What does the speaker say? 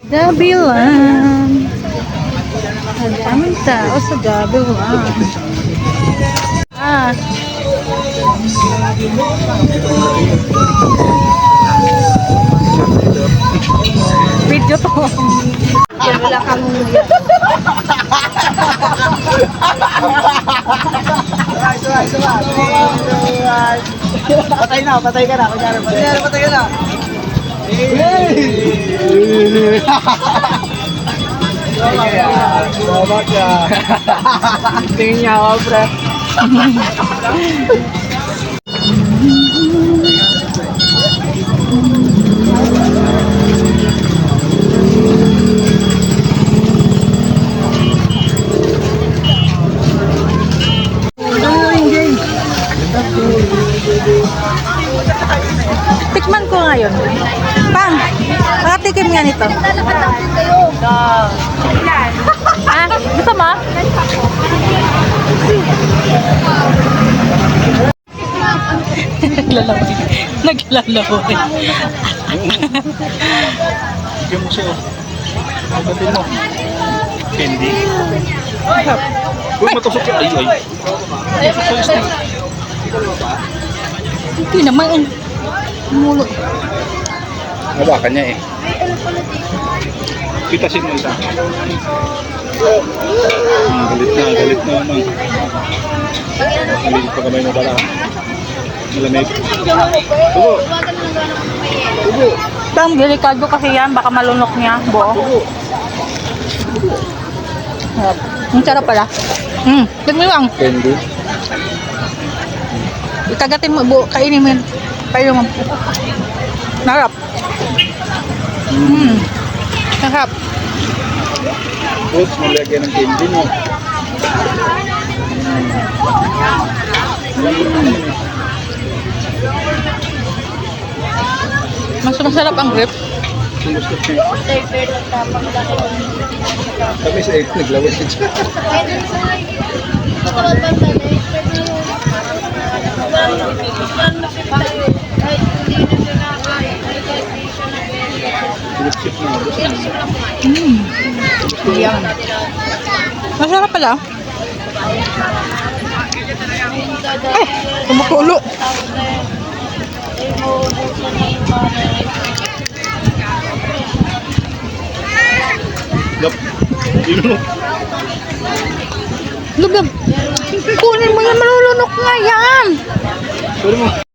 Gabilan. Ang daming tao sa Gabilan. Ah. Video to. Wala kang Patay na, patay ka na. Kunyari, patay ka na. Salamat ka. Tingin niya ako, pre. Tikman ko ngayon. Pang, makatikim nga nito. Ah, gusto mo? Naglalawin. Naglalawin. Bigyan mo siya. Pagdating mo. Candy. Uy, matusok ka. Ay. Matusok sa isda. Hindi naman. Mulo. Hawakan niya eh. Pitasin mo isa. Galit na naman. Galit pa kamay mo pala. Malamig. Tubo. Tubo. Pang, delikado kasi yan. Baka malunok niya. Buo. Tubo. Ang sarap pala. Tignan mo lang. Candy. Itagatin mo. Buo. Kainin mo yun. Kainin mo. Narap. Sarap. Oops, malagyan ng candy mo. Mas masarap ang grape. Gusto siya. Kami sa 8 naglawin siya. Yan. Masarap pala. Ay, kumukulo. Yup. Yun. Lugab. Kunin mo yan, malulunok nga yan. Sorry mo.